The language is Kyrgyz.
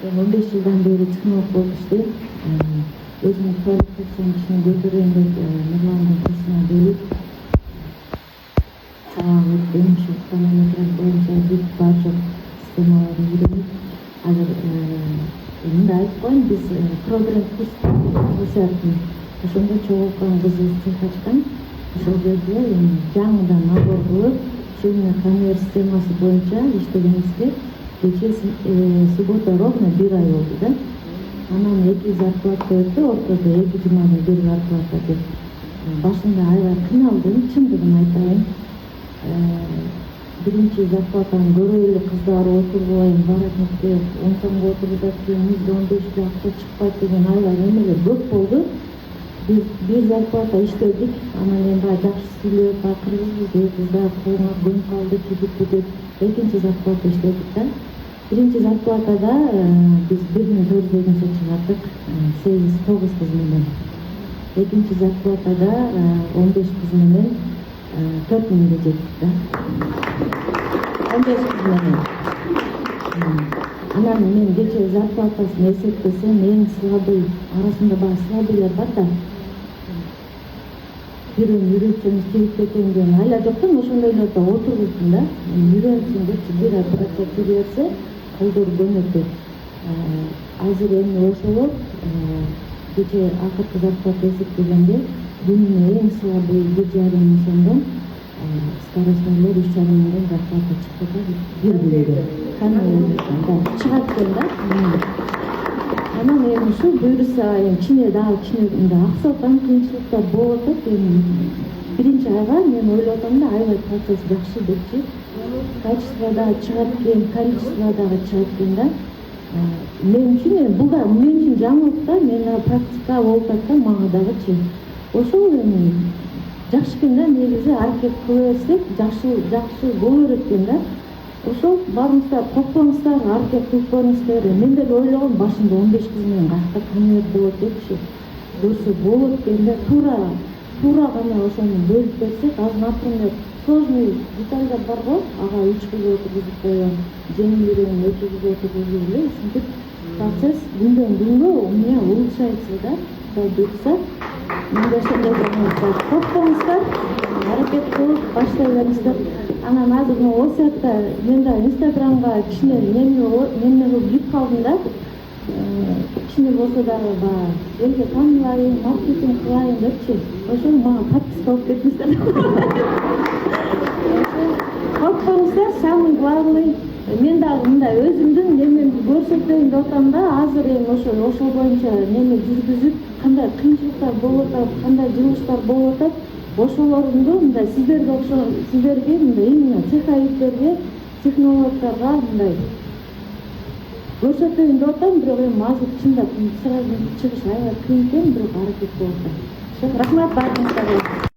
15 жылдан бeri технолог болуп иштеп, өзүмдүн квалификациямды көтөрөйүн деп Нурландын курсуна келип, сабак өттүм, ушу тонометраж боюнча бүт баардык системаларды үйрөнүп, азыр мындай айтып коеюн, биз программ курс окуяттын. Ошондо чогулткан кызыбыз цех ачкан. Ошол жерде жаңыдан набор кылып, ушул конвейер системасы боюнча иштегенибизге кече суббота ровно 1 ай болду да. Анан 2 зарплата өттү, ортодо 2 жумадан 1 зарплата деп. Башында аябай кыйналдым, чындыгын айтайын. Биринчи зарплатаны көрөй эле кыздар отурбайм, воротникке 10 сомго отургузат экен, 115 акча чыкпайт деген аябай эмелер көп болду. Biz bir zarplata işledik, ama ben жақсы сүйлөп бакырбыз, кыздар колуңа көнүп калды, чүгүптү деп экинчи зарплата иштедик да. Биринчи зарплатада биз 1400 чыгардык, 8-9 кыз менен. Экинчи зарплатада 15 кыз менен 4000 жеттик да. 15 кыз менен. Анан мен кече зарплатасын эсептесем, эң слабый арасында баа слабыйлар бар да. Бирөөнү үйрөтсөңүз чыгып кетем деген айла жоктон ошондойлордо отургуздум да. Үйрөнсүн депчи, бир ай процент жүрө берсе, колдору көнөт деп. Азыр эми ошолоп кече акыркы зарплата эсептегенде күнүнө эң слабый 1,5 сомдон скоростнойлор 3,5 миңден зарплата чыкты да, бир күндө. Чыгат экен да. Анан эми ушу буюрса, кичине дагы аксатан кыйынчылыктар болуп атат. Биринчи айга мен ойлоп атам да, аябай процесс жакшы депчи. Качество дагы чыгат экен, количество дагы чыгат экен да. Мен үчүн жаңылык да, мен практика болуп атат, мага дагычы. Ошол эми жакшы экен да, негизи аракет кыла берсек, жакшы боло берет экен да. Ошол барыңыздар, коркпоңуздар, аракет кылып көрүңүздөр. Мен деле ойлогом, башында 15 кыз менен каяка конвейер болот депчи. Көрсө болот экен да, туура гана ошону бөлүп берсек, азыр, например, сложный детальдар бар го, ага 3 кыз отургузуп коем, жеңилирээк 2 кыз отургузуп эле, ушинтип процесс күндөн күнгө у меня улучшается да. Буюрса, менде ошондой жаңылыктар. Коркпоңуздар, аракет кылып башлай бериңиздер. Анан азыр осуятта мен да Инстаграмга кичине неме кылып кирип калдым да. Кичине болсо дагы элге таанылайын, маркетинг кылайын депчи. Ошол мага подписка алып кетиңиздер. Коркпоңуздар, самый главный. Мен дагы мындай өзүмдүн немемди көрсөтөйүн деп атам да. Азыр эми ошол боюнча неме жүргүзүп, кандай кыйынчылыктар болуп атат, кандай жылыштар болуп атат. Ошолорунду мындай сиздерге мындай именно цеховиктерге, технологдорго мындай көрсөтөйүн деп атам, бирок эми азыр чындап сразу чыгыш аябай кыйын экен, бирок аракет болуп атат. Рахмат баарыңыздарга.